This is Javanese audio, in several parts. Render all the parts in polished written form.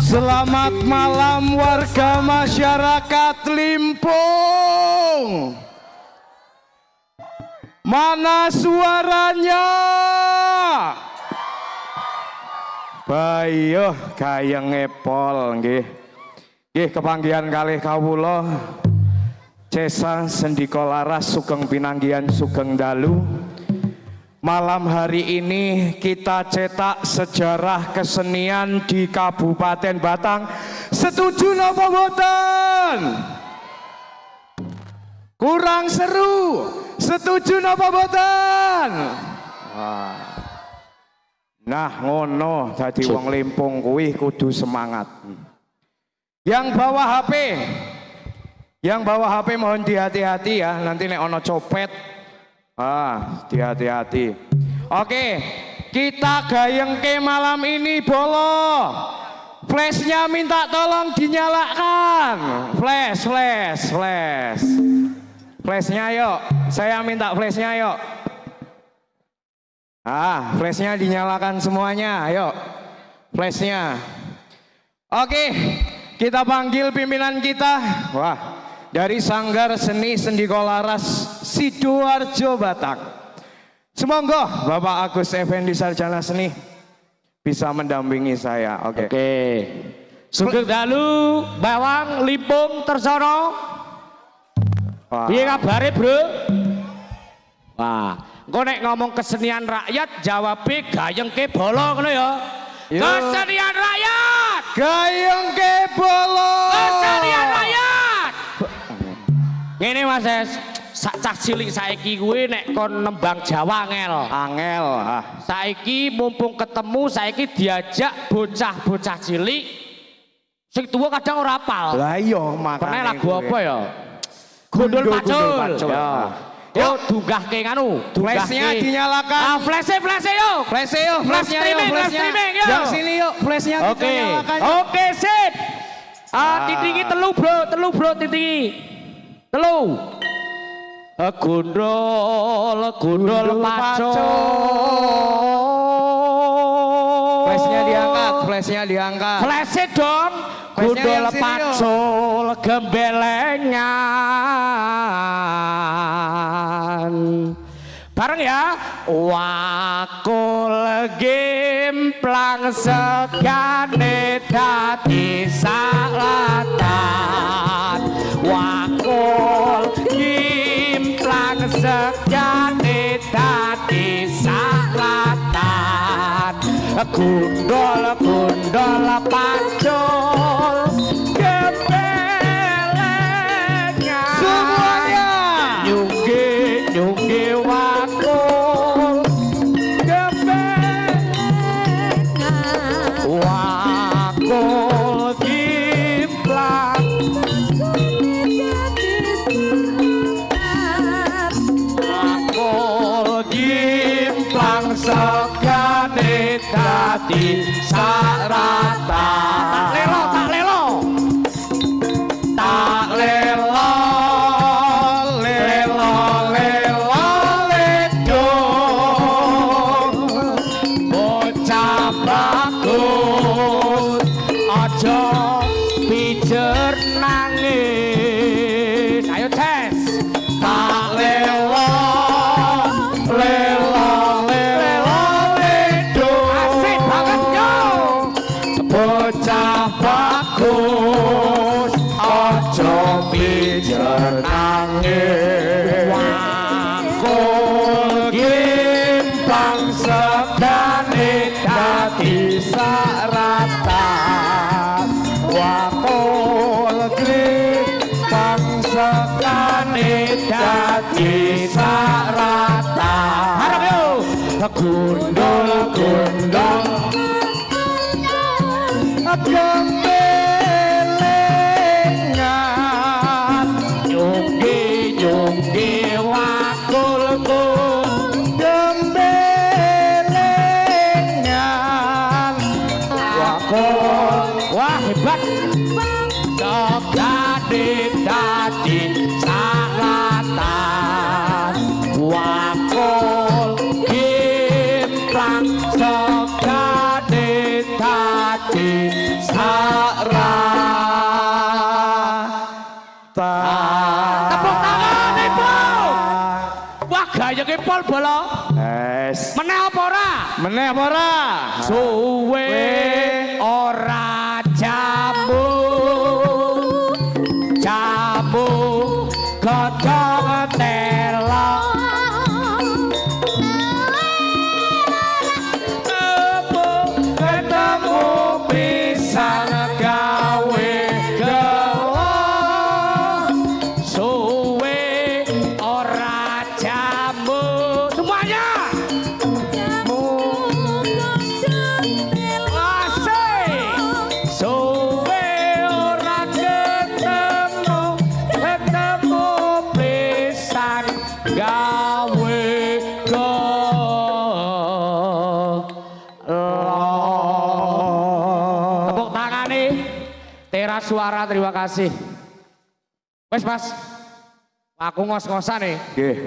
Selamat malam warga masyarakat Limpung. Mana suaranya? Bayo gayeng ngepol nggih. Nggih kepanggihan kalih kawula Cesa Sendika Laras Sugeng Pinanggihan Sugeng Dalu. Malam hari ini kita cetak sejarah kesenian di Kabupaten Batang. Setuju napa mboten? Kurang seru. Setuju napa mboten? Nah ngono dadi wong Limpung kuwi kudu semangat. Yang bawa HP mohon dihati-hati ya, nanti nek ono copet hati-hati. Oke, kita gayengke malam ini bolo. Flashnya minta tolong dinyalakan. Flashnya yuk, saya minta flashnya yuk. Flashnya dinyalakan semuanya, ayo. Flashnya. Oke, kita panggil pimpinan kita. Wah, dari Sanggar Seni Sendika Laras Sidoarjo Batang. Semoga Bapak Agus Effendi Sarjana Seni bisa mendampingi saya. Oke. Sugeng Dalu, Bawang, Limpung, Tersono. Piye kabare, Bro? Wah, engko nek ngomong kesenian rakyat jawabe gayengke bolo ngono ya. Kesenian rakyat. Gayengke bolo. Kesenian rakyat. Ngene Mas Es, sak cah cilik saiki kuwi nek kon nembang Jawa angel. Saiki mumpung ketemu saiki diajak bocah-bocah cilik sing tuwa kadang ora apal. Lah iya makane. Pernah lagu apa ya? Gundul Pacul. Ya. Yo dunggahke nganu, flashnya dinyalakan. Flash yuk. Flashnya yuk. Yang sini yuk, flashnya dinyalakan. Oke, sip. Titingi telu bro, titingi. Telu. Gundul Pacul. Flashnya diangkat. Flash dong. Gundul Pacul gembelengan. Bareng ya. Wakul gimplang segane dadi salatan. Wakul gimplang segane dadi salatan. Gundul Pacul gembelengan. Semuanya nyungge wakul gembelengan. Wakul gimplang segane dadi saratan. Tak lelo ledo bocah bagus aja pijer nangis. Ayo tes. Tak lelo bocah bagus aja pijer nangis. Wakul gimplang segane dadi saratan. Wakul gimplang segane dadi saratan. Harap yuk. Gundul gembelengan. Nyungge wakulku gembelengan. Wakul wah hebat. Segane dadi salatan. Wakul gimplang segane dadi salatan. suwe ora jamu jamu godhong telo ketemu pisang gawe gelo suwe ora jamu semuanya suara terima kasih. Wes Mas, aku ngos-ngosan nih. Nggih,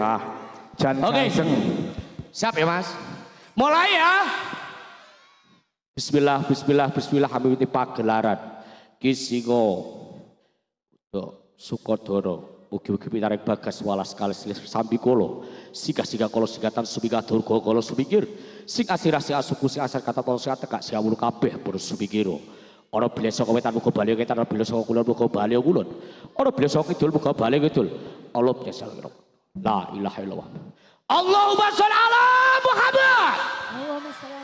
jan Oke. Siap ya Mas. Mulai ya. Bismillah, bismillah, bismillah hamiti pagelaran. Ki Singo Sukodoro mugi-mugi pitaring bagas walas kalis sambikolo siga-siga kolo sigatan subika durga kolo sumikir sing asirasi asuku sing asar kata tol sing tegak siawul kabeh pun sumikiro. Ora beli saka wetan muga bali wetan, ora beli saka kulon muga bali kulon. Ora beli saka kidul muga bali kidul. Allah nyesal kira. La ilaha illallah. Allahumma sholli ala Muhammad. Allahumma sholli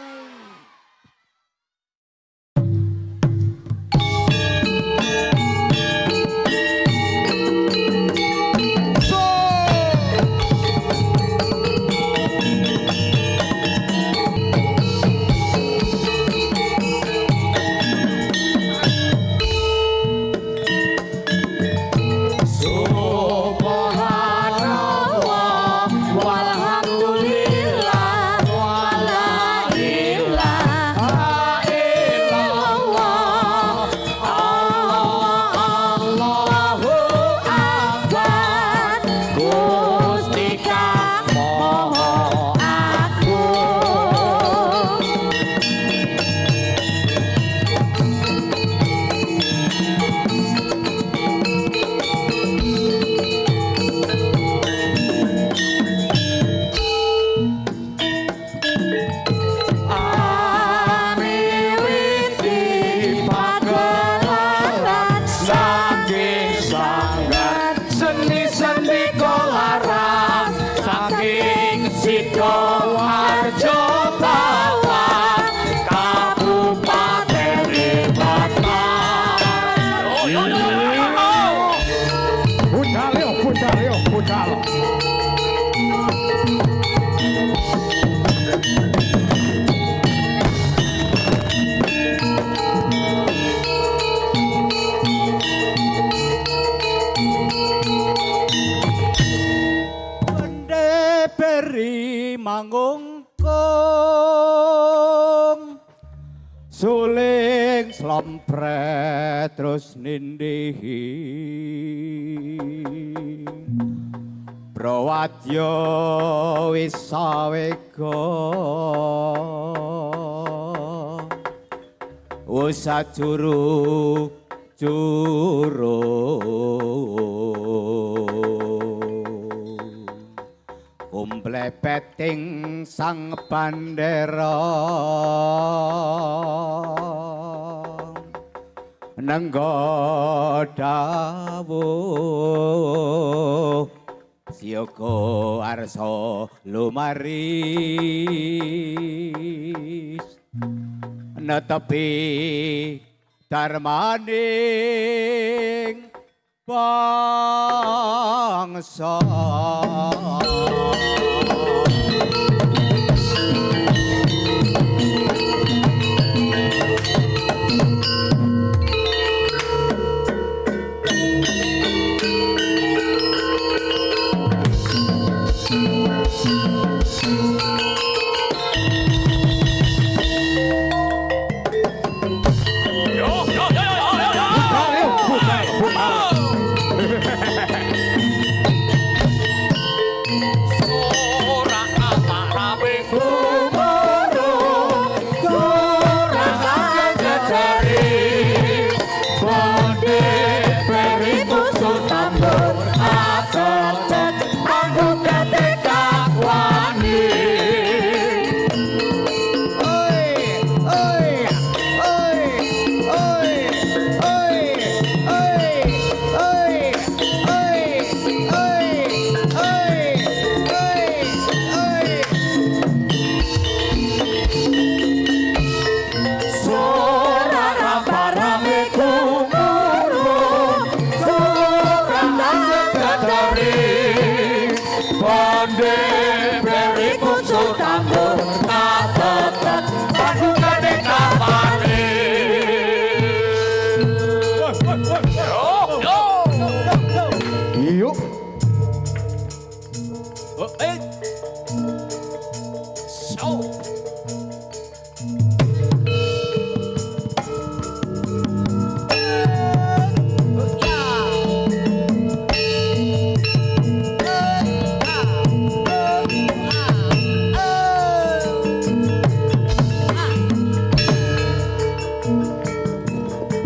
suling slempret terus nindihi Brawatya wis sawega usah Kumplepeting sang bandera nenggo dawuh siyaga arsa lumaris netepi darmaning bangsa. Oh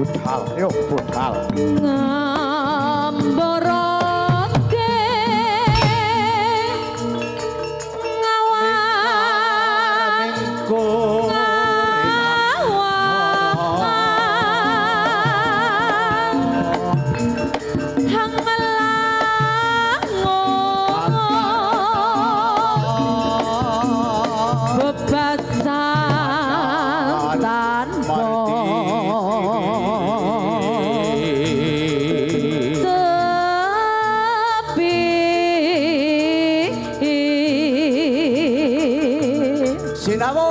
budal, yuk budal. Ngamboroke ngawang hang melango bebasan tanpa Sinabung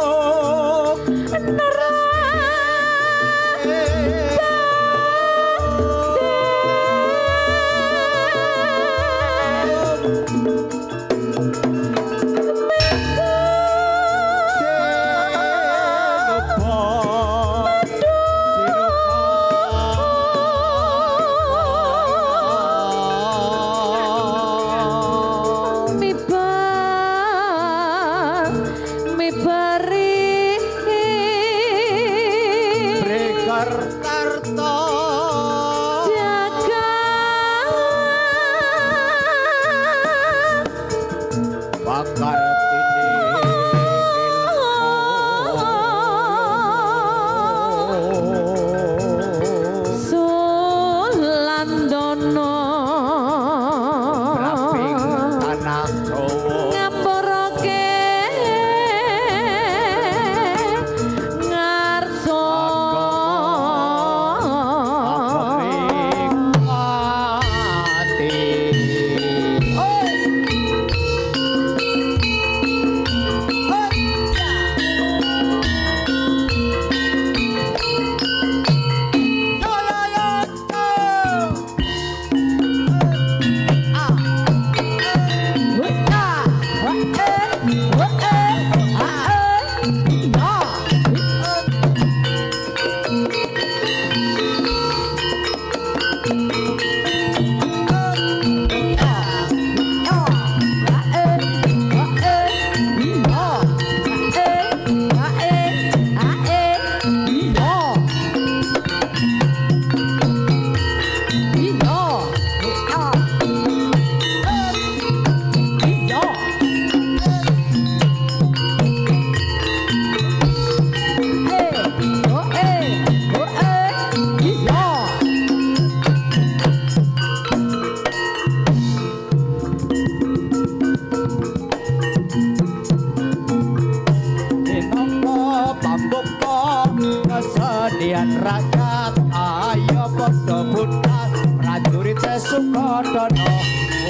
Kesedihan rakyat ayo padha budal prajurit Sukodono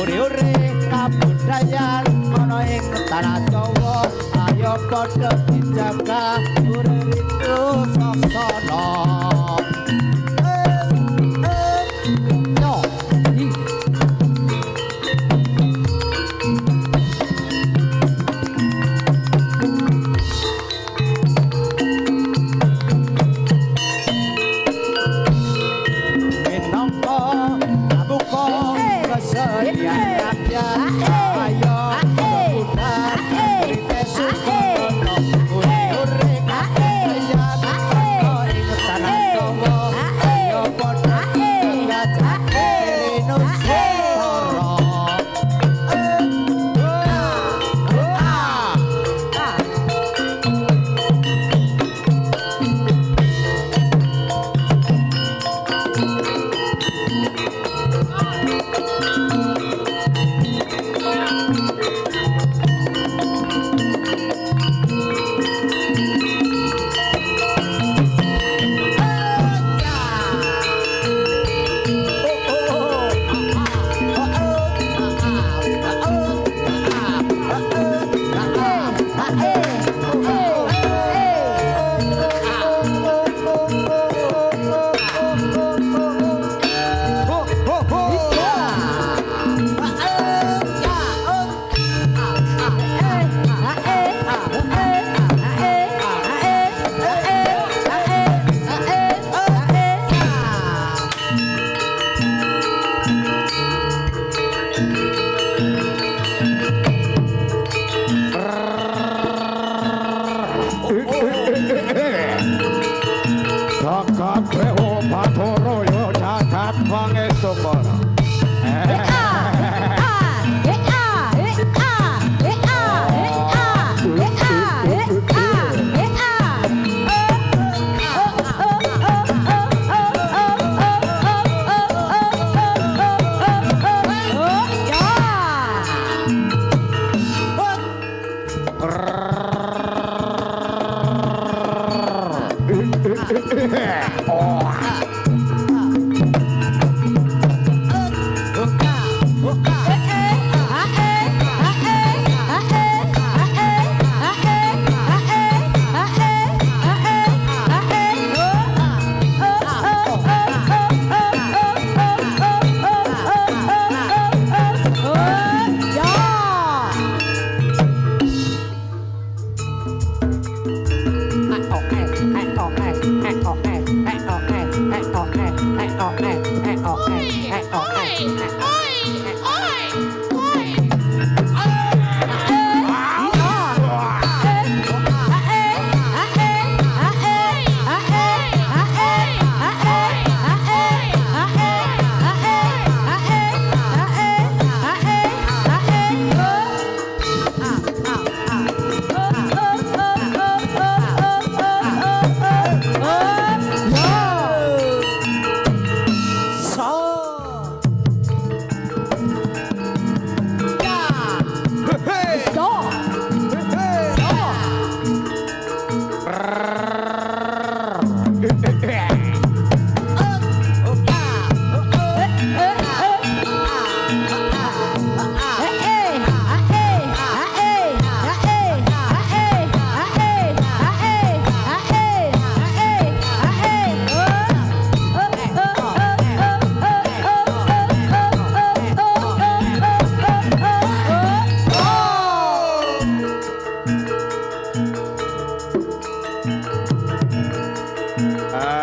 uri-uri kabudayan ana ing tanah Jawa ayo padha dijaga urip itu saksana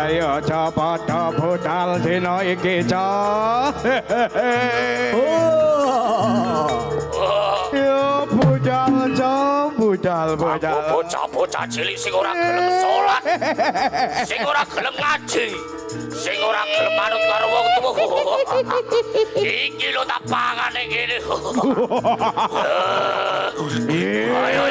Ayo aja padha budal dina iki, Cok. Yo budal, Cok, budal. Bocah-bocah cilik sing ora gelem salat, sing ora gelem ngaji, sing ora gelem manut karo wong tuwa. Iki lho tak pangane kene. Ayo.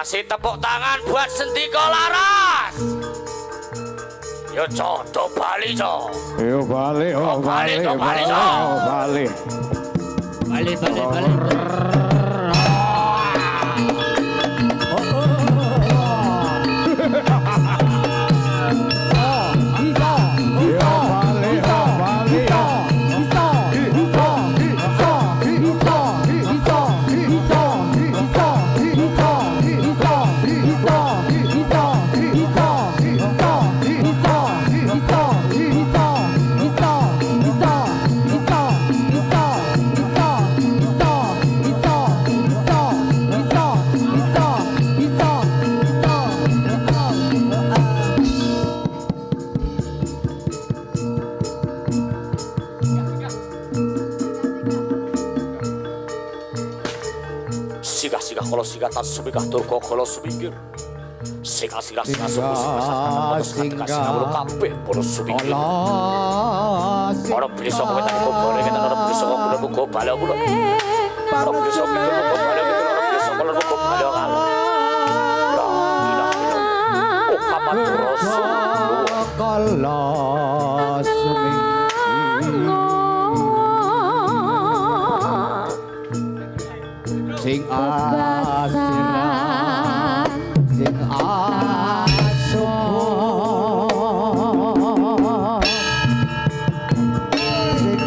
Kasih tepuk tangan buat Sentiko Laras. Yo coto Bali co. Yo Bali, oh Bali, Bali, Bali. Kalau sigatan subikah turko kalau subikir singa suku singa bulu kabeh bolos subikir orang bisa komentar kok boleh kita orang bisa kok belum kok balik aku orang bisa kok balik kita orang bisa kalau kok balik kan oh kapan terus kalau sing asiran sing asupon sing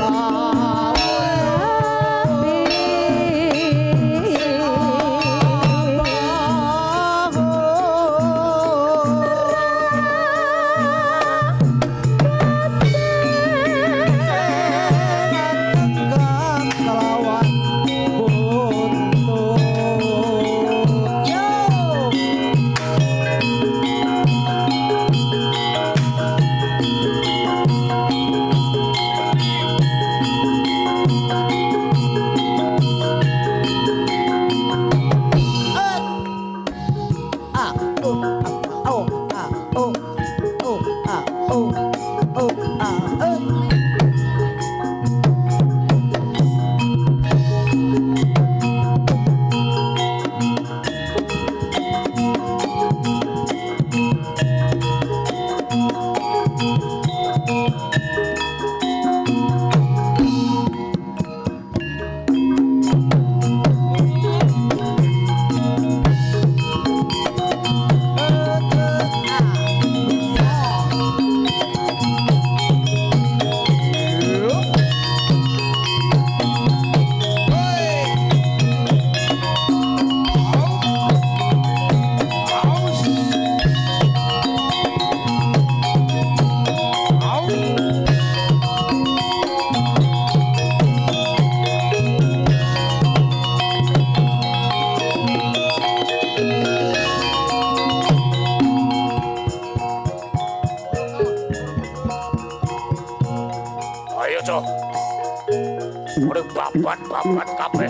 Ora babat kabeh.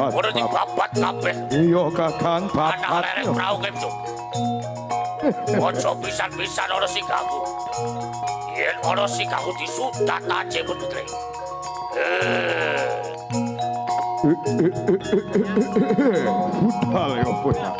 Ora dibabat kabeh. Iya Kakang Anak babat. lereng prau kemcu. Ojo pisan-pisan ana sikaku. Yen ana sikaku disudat aja putre. Budal ya budal.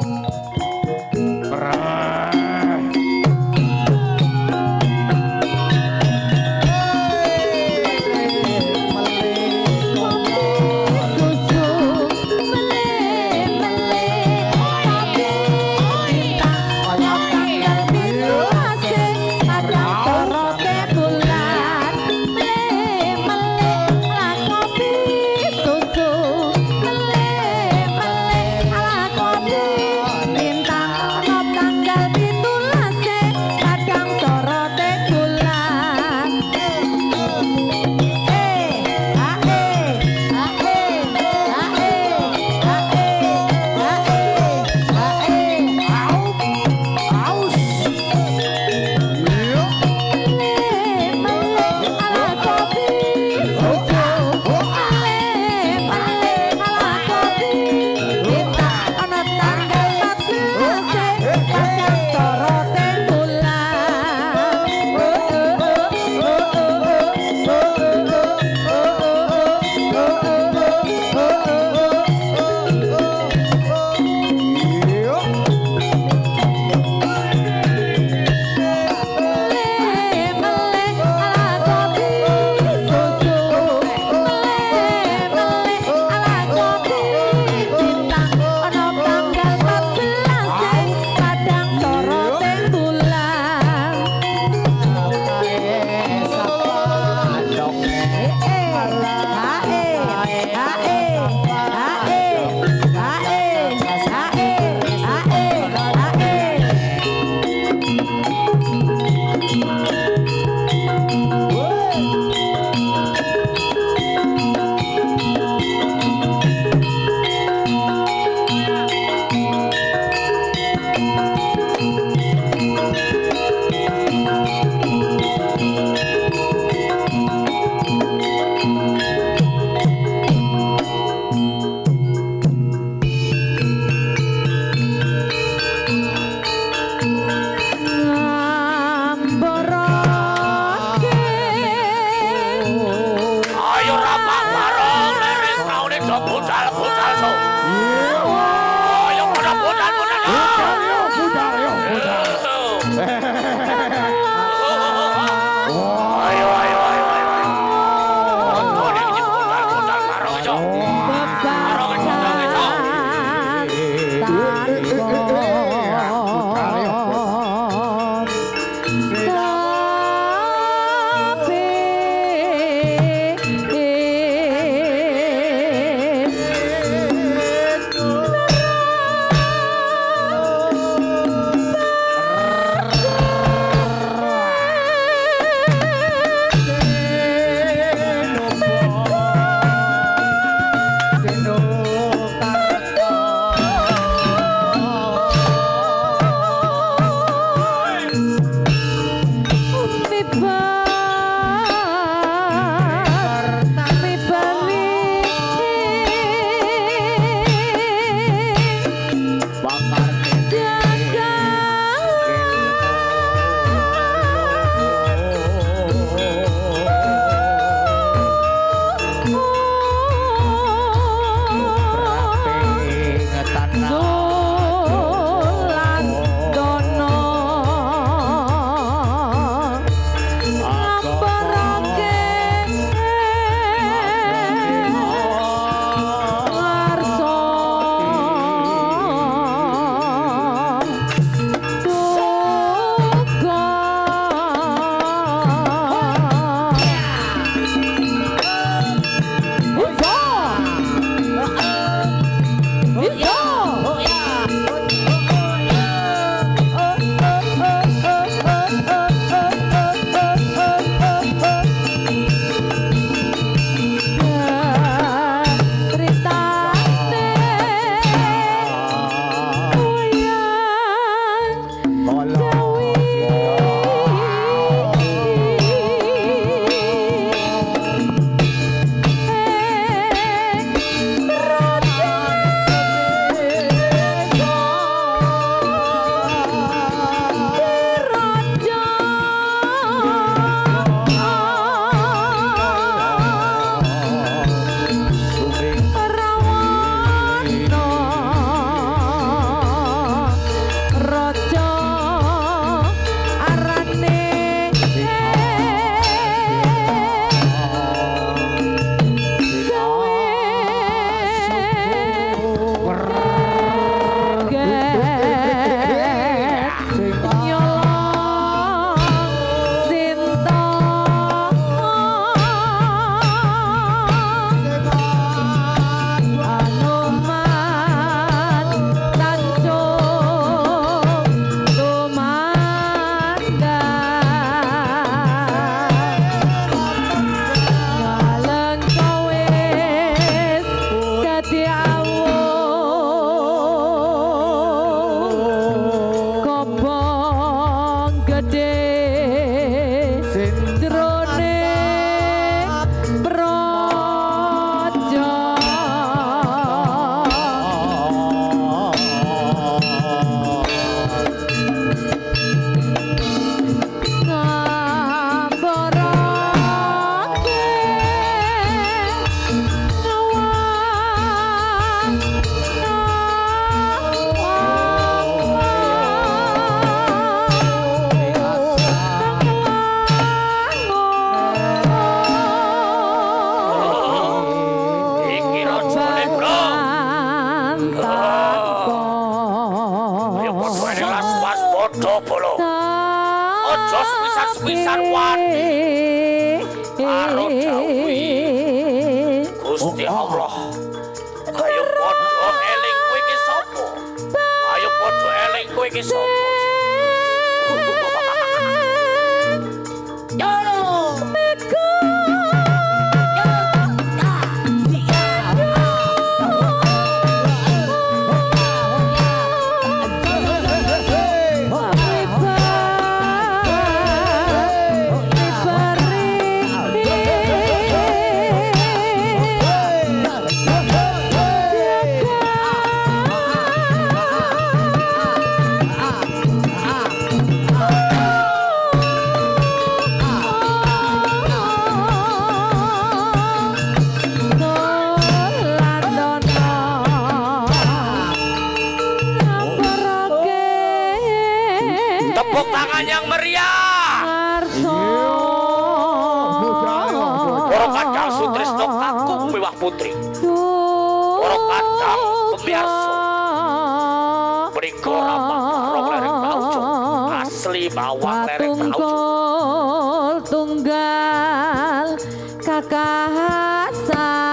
Welas waspada bolo. Ojo sepisan-sepisan wani. Karo jawi. Gusti Allah. Ayo padha eling kowe iki sapa? Ayo padha eling kowe iki sapa? Tepuk tangan yang meriah. Para kadang Sutrisno kakung mewah putri. Para kadang pemiarso. Mriko ramah rong lereng tauco. Asli bawang lereng tauco. Tunggal kakahasan.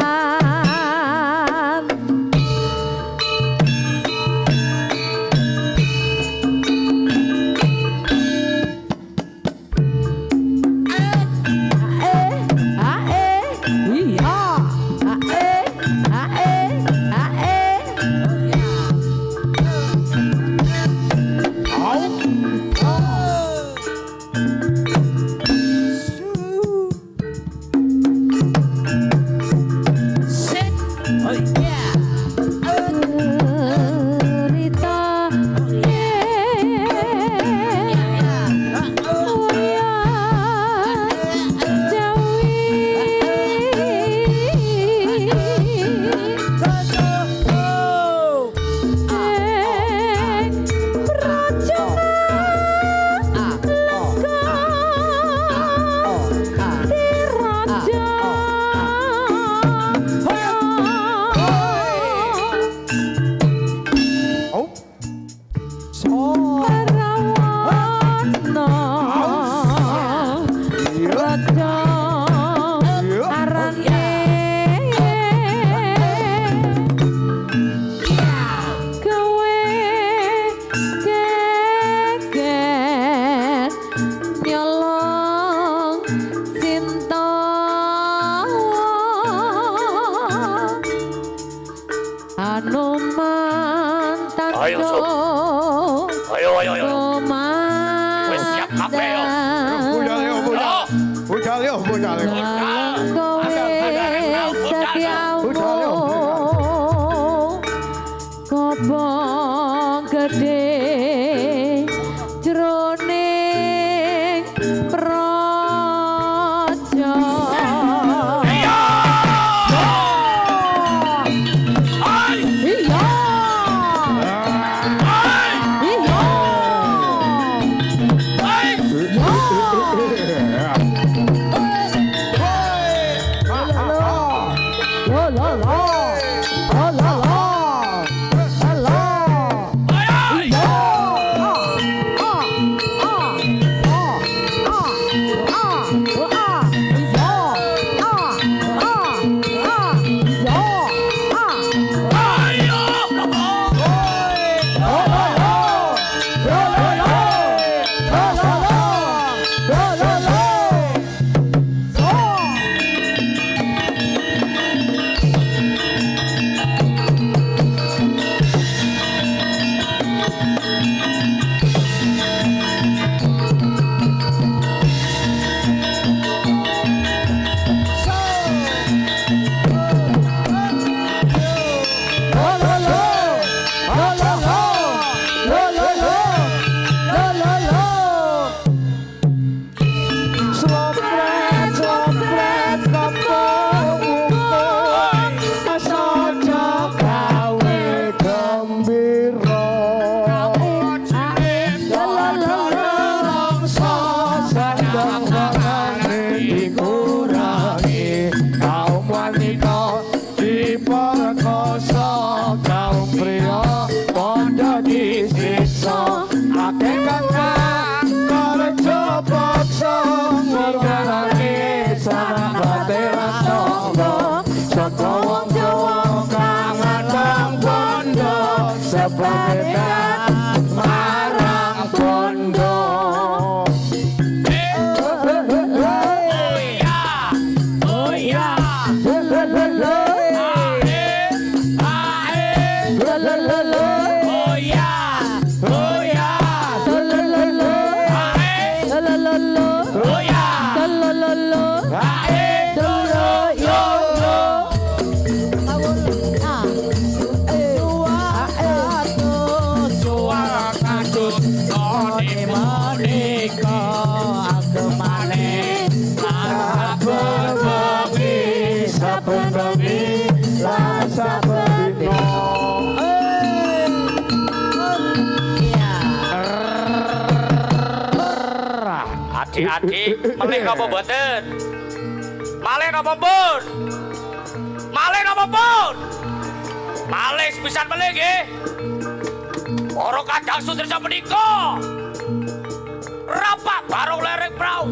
Adik-adik, malih napa mboten? Malih napa pun? Malih napa pun? Malih sepisan malih nggih. Para Kadang Sutrisno menika. Rapak barong lereng prau.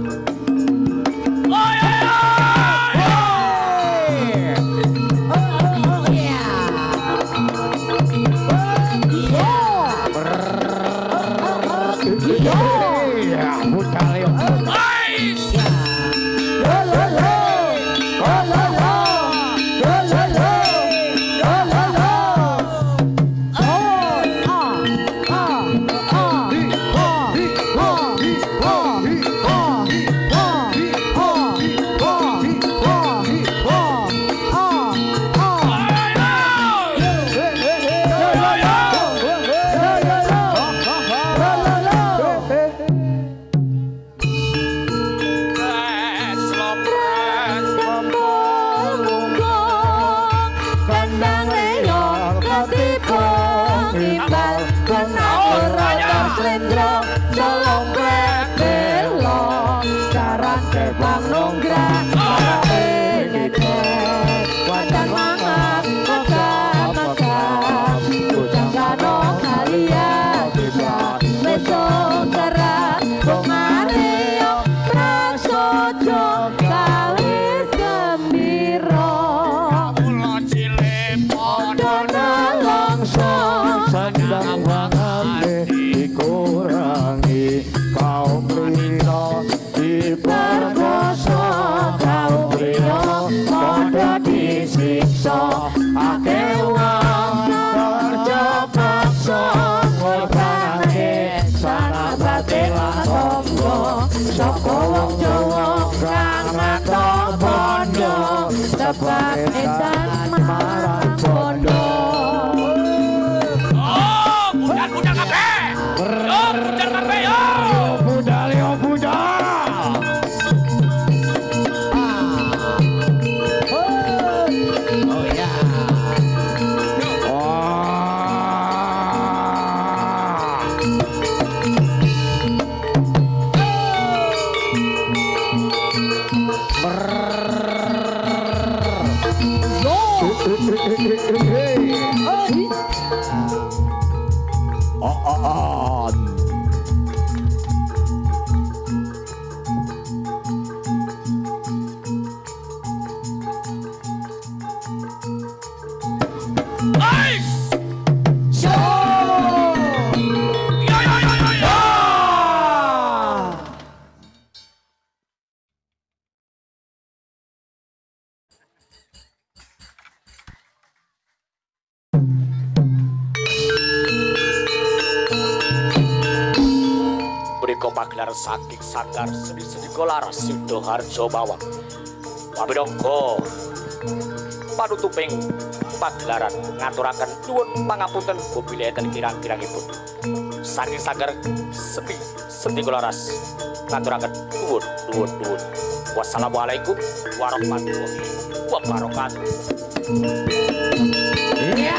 Pagelaran saking Sanggar Seni Kolaras Sidoharjo Bawang Pamidangga panutuping pagelaran ngaturaken nuwun pangapunten bobile enten kirang-kirangipun saking Sanggar Seni Kolaras ngaturaken nuwun. Wassalamualaikum warahmatullahi wabarakatuh. Iya,